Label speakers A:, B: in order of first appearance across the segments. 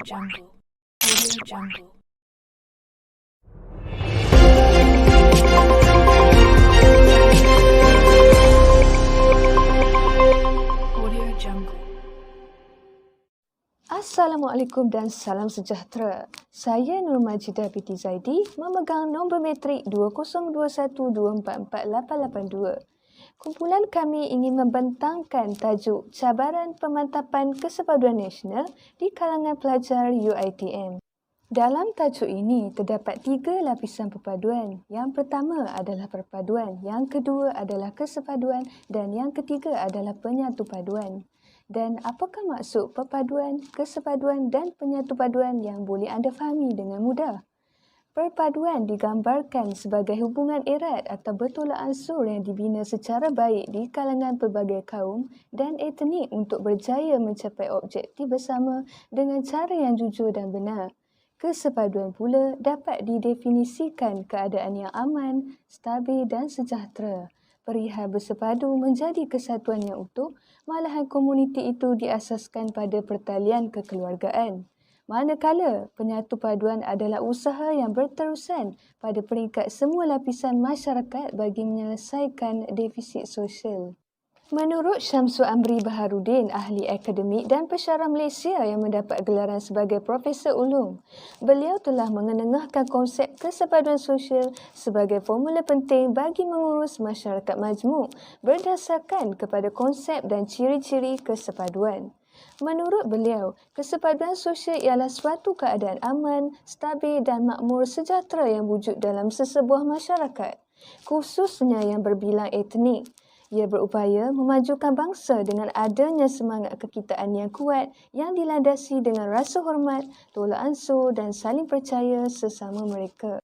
A: Jungle. Audio Jungle. Audio Jungle.
B: Assalamualaikum dan salam sejahtera. Saya Nur Majidah binti Zaidi memegang nombor metrik 2021244882. Kumpulan kami ingin membentangkan tajuk Cabaran Pemantapan Kesepaduan Nasional di kalangan pelajar UiTM. Dalam tajuk ini terdapat 3 lapisan perpaduan. Yang pertama adalah perpaduan, yang kedua adalah kesepaduan dan yang ketiga adalah penyatu paduan. Dan apakah maksud perpaduan, kesepaduan dan penyatu paduan yang boleh anda fahami dengan mudah? Perpaduan digambarkan sebagai hubungan erat atau bertolak ansur yang dibina secara baik di kalangan pelbagai kaum dan etnik untuk berjaya mencapai objektif bersama dengan cara yang jujur dan benar. Kesepaduan pula dapat didefinisikan keadaan yang aman, stabil dan sejahtera. Perihal bersepadu menjadi kesatuan yang utuh, malahan komuniti itu diasaskan pada pertalian kekeluargaan. Manakala penyatu paduan adalah usaha yang berterusan pada peringkat semua lapisan masyarakat bagi menyelesaikan defisit sosial. Menurut Syamsul Amri Baharudin, ahli akademik dan pensyarah Malaysia yang mendapat gelaran sebagai Profesor Ulum, beliau telah mengenengahkan konsep kesepaduan sosial sebagai formula penting bagi mengurus masyarakat majmuk berdasarkan kepada konsep dan ciri-ciri kesepaduan. Menurut beliau, kesepaduan sosial ialah suatu keadaan aman, stabil dan makmur sejahtera yang wujud dalam sesebuah masyarakat, khususnya yang berbilang etnik. Ia berupaya memajukan bangsa dengan adanya semangat kekitaan yang kuat yang dilandasi dengan rasa hormat, tolak ansur dan saling percaya sesama mereka.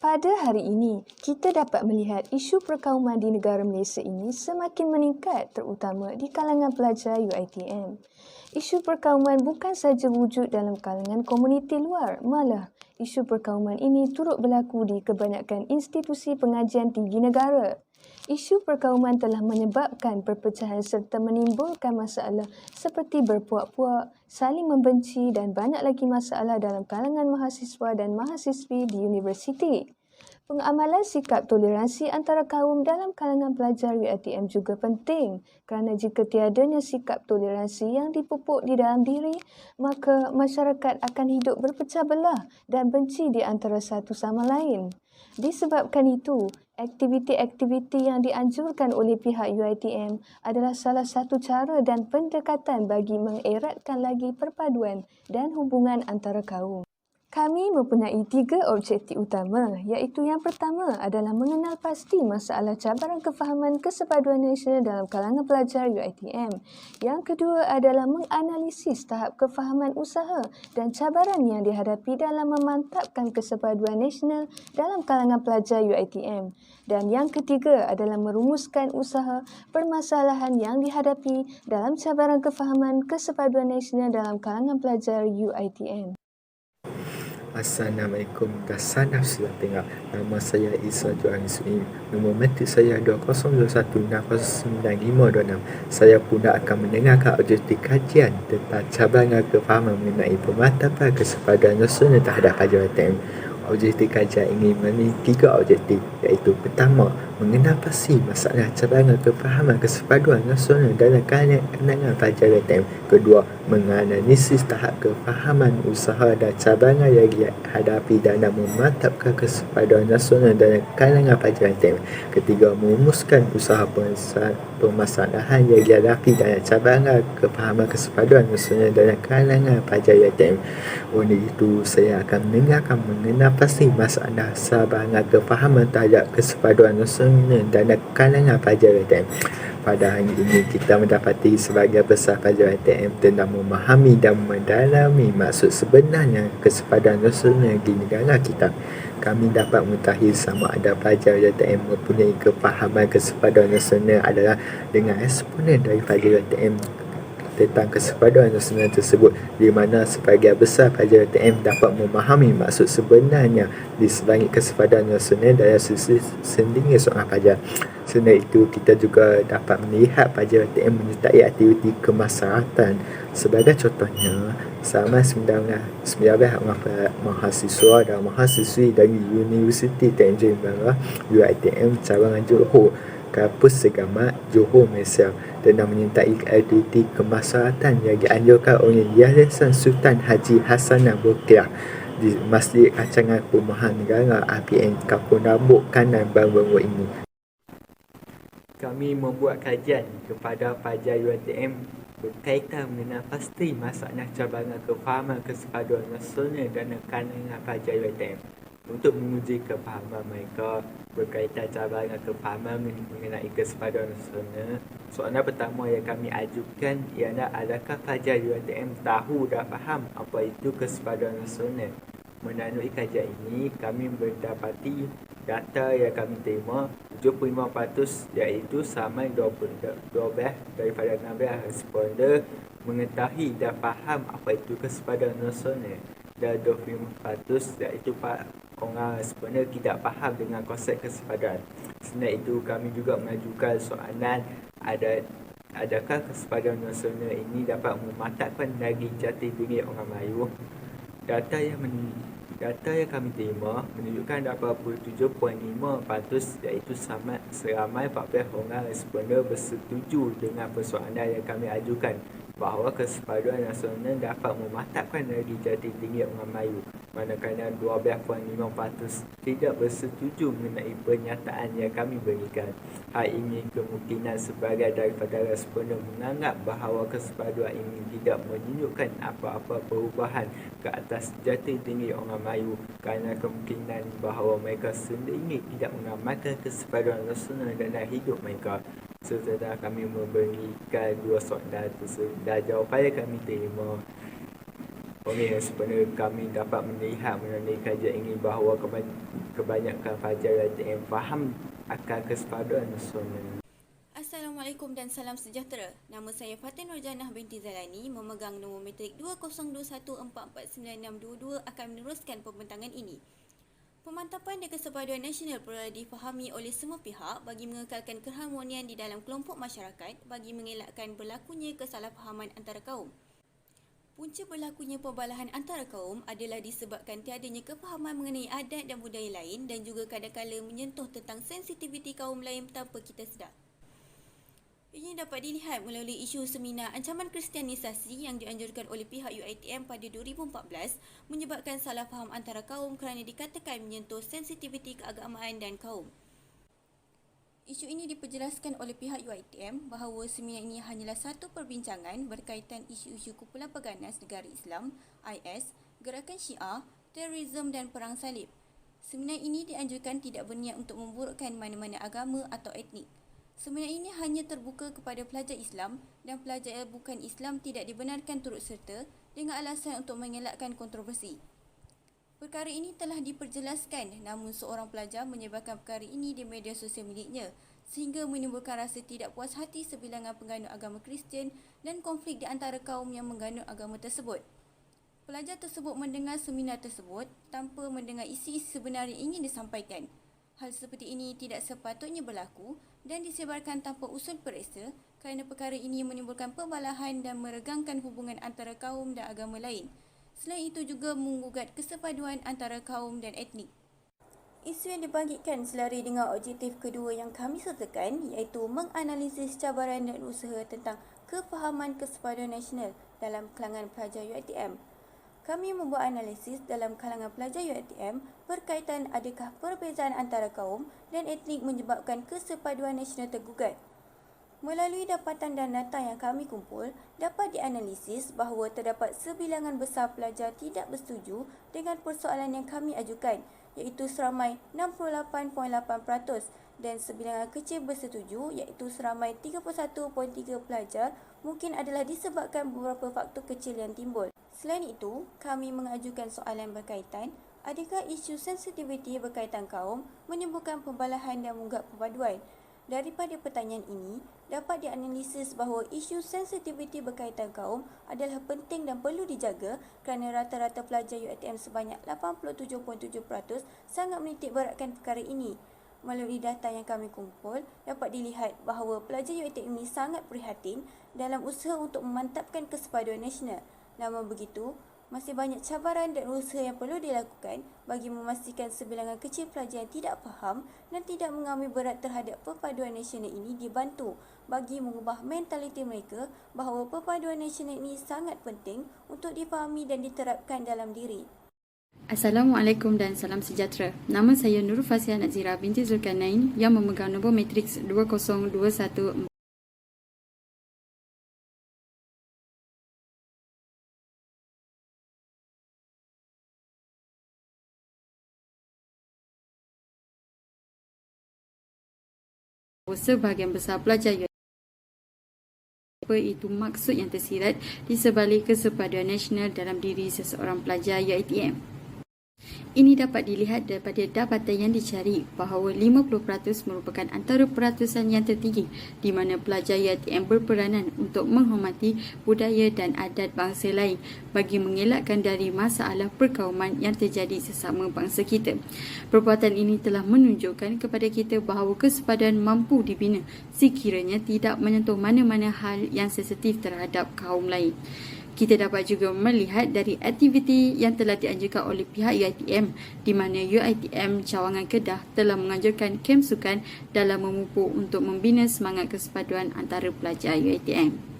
B: Pada hari ini, kita dapat melihat isu perkauman di negara Malaysia ini semakin meningkat terutama di kalangan pelajar UiTM. Isu perkauman bukan saja wujud dalam kalangan komuniti luar, malah isu perkauman ini turut berlaku di kebanyakan institusi pengajian tinggi negara. Isu perkauman telah menyebabkan perpecahan serta menimbulkan masalah seperti berpuak-puak, saling membenci dan banyak lagi masalah dalam kalangan mahasiswa dan mahasiswi di universiti. Pengamalan sikap toleransi antara kaum dalam kalangan pelajar UiTM juga penting kerana jika tiadanya sikap toleransi yang dipupuk di dalam diri, maka masyarakat akan hidup berpecah belah dan benci di antara satu sama lain. Disebabkan itu, aktiviti-aktiviti yang dianjurkan oleh pihak UiTM adalah salah satu cara dan pendekatan bagi mengeratkan lagi perpaduan dan hubungan antara kaum. Kami mempunyai 3 objektif utama, iaitu yang pertama adalah mengenal pasti masalah cabaran kefahaman kesepaduan nasional dalam kalangan pelajar UiTM. Yang kedua adalah menganalisis tahap kefahaman usaha dan cabaran yang dihadapi dalam memantapkan kesepaduan nasional dalam kalangan pelajar UiTM. Dan yang ketiga adalah merumuskan usaha permasalahan yang dihadapi dalam cabaran kefahaman kesepaduan nasional dalam kalangan pelajar UiTM.
C: Assalamualaikum dan salam sejahtera. Nama saya Isa Johan Ismail. Nombor metrik saya 2021609526. Saya pula akan mendengarkan objektif kajian tentang cabaran kefahaman mengenai pemantapan kesepaduan nasional terhadap pelajar UiTM. Objektif kajian ini memiliki 3 objektif, iaitu pertama, mengenal pasti masalah cabaran kefahaman kesepaduan nasional dalam kalangan pelajar UiTM. Kedua, menganalisis tahap kefahaman usaha dan cabaran yang dihadapi dalam memantapkan kesepaduan nasional dalam kalangan pelajar UiTM. Ketiga, merumuskan usaha permasalahan yang dihadapi dalam cabaran kefahaman kesepaduan nasional dalam kalangan pelajar UiTM. Oleh itu, saya akan mendengarkan mengenal pasti masalah cabaran kefahaman terhadap kesepaduan nasional dalam kalangan pelajar UiTM. Pada hari ini, kita mendapati sebagai besar pelajar UiTM telah memahami dan mendalami maksud sebenarnya kesepaduan nasional di negara kita. Kami dapat mengetahui sama ada pelajar UiTM mempunyai kefahaman kesepaduan nasional adalah dengan eksponen dari pelajar UiTM tentang kesepaduan nasional tersebut, di mana sebahagian besar pelajar UiTM dapat memahami maksud sebenarnya di sebalik kesepaduan nasional dalam sisi sendiri seorang pelajar. Selain itu, kita juga dapat melihat pelajar UiTM menyertai aktiviti kemasyarakatan. Sebagai contohnya, selama 19 orang mahasiswa dan mahasiswi dari Universiti Teknologi Barat UiTM Cawangan Johor, Kampus Segamat, Johor, Malaysia, tengah menyertai aktiviti kemasyarakatan yang dianjurkan oleh Yayasan Sultan Haji Hassanah Bolkiah di Masjid Rancangan Perumahan Negara RPN Kampung Rambut Kanan baru-baru ini. Kami membuat kajian kepada pelajar UiTM berkaitan mengenai pasti masalah cabaran kefahaman kesepaduan nasional dan kalangan pelajar UiTM. Untuk menguji kefahaman mereka berkaitan cabaran kefahaman mengenai kesepaduan nasional, soalan pertama yang kami ajukan ialah adakah pelajar UiTM tahu dan faham apa itu kesepaduan nasional? Melalui kajian ini, kami mendapati data yang kami terima 75% iaitu sama 12 daripada 16 responden mengetahui dan faham apa itu kesepaduan nasional, dan 25% iaitu orang responden tidak faham dengan konsep kesepaduan. Selain itu, kami juga mengajukan soalan adakah kesepaduan nasional ini dapat mematapkan lagi jati diri orang Melayu. Data yang kami terima menunjukkan 87.5% iaitu seramai 14 orang responden bersetuju dengan persoalan yang kami ajukan bahawa kesepaduan nasional dapat mematapkan lagi jati diri orang Melayu, manakala 12.5% tidak bersetuju mengenai pernyataan yang kami berikan. Hal ini kemungkinan sebagai daripada responden menganggap bahawa kesepaduan ini tidak menunjukkan apa-apa perubahan ke atas jati diri orang Melayu, kerana kemungkinan bahawa mereka sendiri tidak mengamalkan kesepaduan nasional dalam hidup mereka. Setelah kami memberikan dua soalan tersebut dan jawapan yang kami terima oleh responden, kami dapat melihat melalui kajian ini bahawa kebanyakan pelajar UiTM faham akan kesepaduan nasional.
D: Assalamualaikum dan salam sejahtera. Nama saya Fatin Nurjanah binti Zalani, memegang nombor matrik 2021449622 akan meneruskan pembentangan ini. Pemantapan dan kesepaduan nasional perlu difahami oleh semua pihak bagi mengekalkan keharmonian di dalam kelompok masyarakat, bagi mengelakkan berlakunya kesalahfahaman antara kaum. Punca berlakunya perbalahan antara kaum adalah disebabkan tiadanya kefahaman mengenai adat dan budaya lain, dan juga kadang-kala menyentuh tentang sensitiviti kaum lain tanpa kita sedar. Ini dapat dilihat melalui isu seminar ancaman kristianisasi yang dianjurkan oleh pihak UiTM pada 2014, menyebabkan salah faham antara kaum kerana dikatakan menyentuh sensitiviti keagamaan dan kaum. Isu ini diperjelaskan oleh pihak UiTM bahawa seminar ini hanyalah satu perbincangan berkaitan isu-isu kumpulan paganas negara Islam, IS, gerakan Syiah, terorisme dan perang salib. Seminar ini dianjurkan tidak berniat untuk memburukkan mana-mana agama atau etnik. Seminar ini hanya terbuka kepada pelajar Islam, dan pelajar bukan Islam tidak dibenarkan turut serta dengan alasan untuk mengelakkan kontroversi. Perkara ini telah diperjelaskan, namun seorang pelajar menyebarkan perkara ini di media sosial miliknya, sehingga menimbulkan rasa tidak puas hati sebilangan pengganut agama Kristian dan konflik di antara kaum yang mengganut agama tersebut. Pelajar tersebut mendengar seminar tersebut tanpa mendengar isi-isi sebenar yang ingin disampaikan. Hal seperti ini tidak sepatutnya berlaku dan disebarkan tanpa usul periksa, kerana perkara ini menimbulkan perbalahan dan meregangkan hubungan antara kaum dan agama lain. Selain itu juga menggugat kesepaduan antara kaum dan etnik. Isu yang dibangkitkan selari dengan objektif kedua yang kami sertakan, iaitu menganalisis cabaran dan usaha tentang kefahaman kesepaduan nasional dalam kalangan pelajar UiTM. Kami membuat analisis dalam kalangan pelajar UiTM berkaitan adakah perbezaan antara kaum dan etnik menyebabkan kesepaduan nasional tergugat. Melalui dapatan dan data yang kami kumpul, dapat dianalisis bahawa terdapat sebilangan besar pelajar tidak bersetuju dengan persoalan yang kami ajukan, iaitu seramai 68.8%, dan sebilangan kecil bersetuju iaitu seramai 31.3 pelajar mungkin adalah disebabkan beberapa faktor kecil yang timbul. Selain itu, kami mengajukan soalan berkaitan adakah isu sensitiviti berkaitan kaum menimbulkan pembalahan dan menggugat perpaduan. Daripada pertanyaan ini, dapat dianalisis bahawa isu sensitiviti berkaitan kaum adalah penting dan perlu dijaga kerana rata-rata pelajar UiTM sebanyak 87.7% sangat menitik beratkan perkara ini. Melalui data yang kami kumpul, dapat dilihat bahawa pelajar UiTM ini sangat prihatin dalam usaha untuk memantapkan kesepaduan nasional. Namun begitu, masih banyak cabaran dan usaha yang perlu dilakukan bagi memastikan sebilangan kecil pelajar yang tidak faham dan tidak mengambil berat terhadap perpaduan nasional ini dibantu bagi mengubah mentaliti mereka bahawa perpaduan nasional ini sangat penting untuk difahami dan diterapkan dalam diri.
E: Assalamualaikum dan salam sejahtera. Nama saya Nurul Fasiah Nazira binti Zulkarnain yang memegang nombor matriks 20214. Sebahagian besar pelajar apa itu maksud yang tersirat di sebalik kesepaduan nasional dalam diri seseorang pelajar UiTM. Ini dapat dilihat daripada dapatan yang dicari bahawa 50% merupakan antara peratusan yang tertinggi di mana pelajar UiTM berperanan untuk menghormati budaya dan adat bangsa lain bagi mengelakkan dari masalah perkauman yang terjadi sesama bangsa kita. Perbuatan ini telah menunjukkan kepada kita bahawa kesepaduan mampu dibina sekiranya tidak menyentuh mana-mana hal yang sensitif terhadap kaum lain. Kita dapat juga melihat dari aktiviti yang telah dianjurkan oleh pihak UiTM di mana UiTM Cawangan Kedah telah menganjurkan kem sukan dalam memupuk untuk membina semangat kesepaduan antara pelajar UiTM.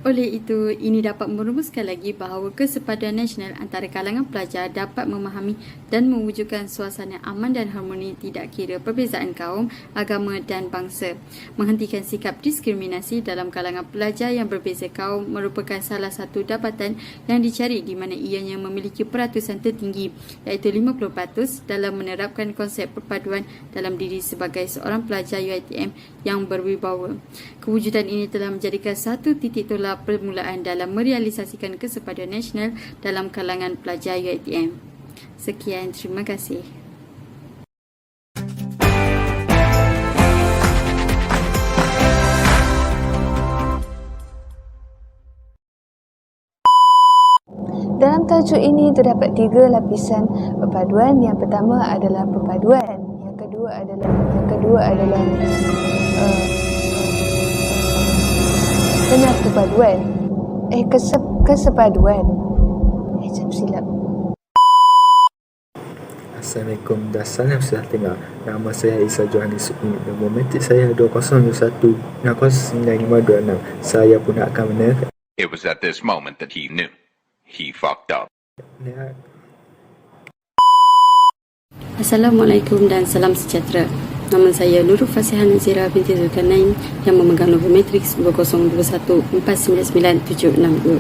E: Oleh itu, ini dapat merumuskan lagi bahawa kesepaduan nasional antara kalangan pelajar dapat memahami dan mewujudkan suasana aman dan harmoni tidak kira perbezaan kaum, agama dan bangsa. Menghentikan sikap diskriminasi dalam kalangan pelajar yang berbeza kaum merupakan salah satu dapatan yang dicari di mana ianya memiliki peratusan tertinggi iaitu 50% dalam menerapkan konsep perpaduan dalam diri sebagai seorang pelajar UiTM yang berwibawa. Kewujudan ini telah menjadikan satu titik tolak permulaan dalam merealisasikan kesepaduan nasional dalam kalangan pelajar UiTM. Sekian, terima kasih.
B: Dalam tajuk ini terdapat 3 lapisan perpaduan. Yang pertama adalah perpaduan. Yang kedua adalah perpaduan. Kesepaduan. Macam silap.
C: Assalamualaikum dan salam sejahtera. Nama saya Isa Johannes Unit. Nombor matrik saya 201199526. Saya pun akan menerangkan.
F: It was at this moment that he knew. He fucked up.
E: Assalamualaikum dan salam sejahtera. Nama saya Nurul Fasiah Nazira binti Zulkarnain yang memegang nombor matriks 20214999762.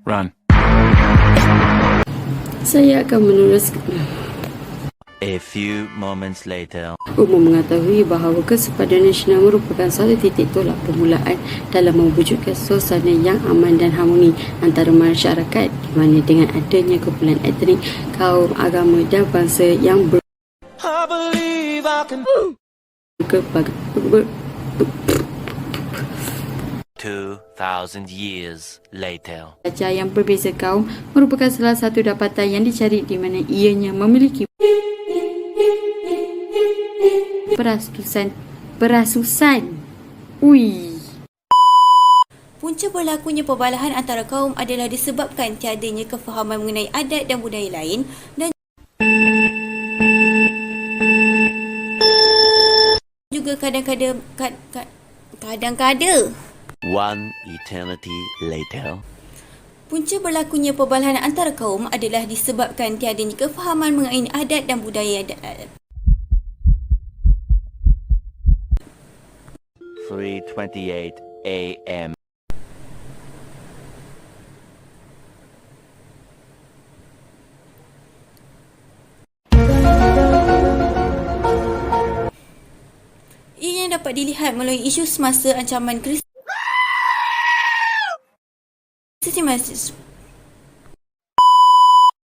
F: Run.
E: Saya akan meneruskan.
G: A few moments later.
E: Umum mengetahui bahawa kesepaduan nasional merupakan satu titik tolak permulaan dalam mewujudkan suasana yang aman dan harmoni antara masyarakat di mana dengan adanya kumpulan etnik, kaum, agama dan bangsa yang
G: 2,000 years later.
E: Pelajar yang berbeza kaum merupakan salah satu dapatan yang dicari di mana ianya memiliki perasusan.
D: Punca berlakunya perbalahan antara kaum adalah disebabkan tiadanya kefahaman mengenai adat dan budaya lain dan juga kadang-kadang
G: One eternity later.
D: punca berlakunya perbalahan antara kaum adalah disebabkan tiadanya kefahaman mengenai adat dan budaya
G: 3:28 a.m.
D: Ia dapat dilihat melalui isu semasa ancaman krisis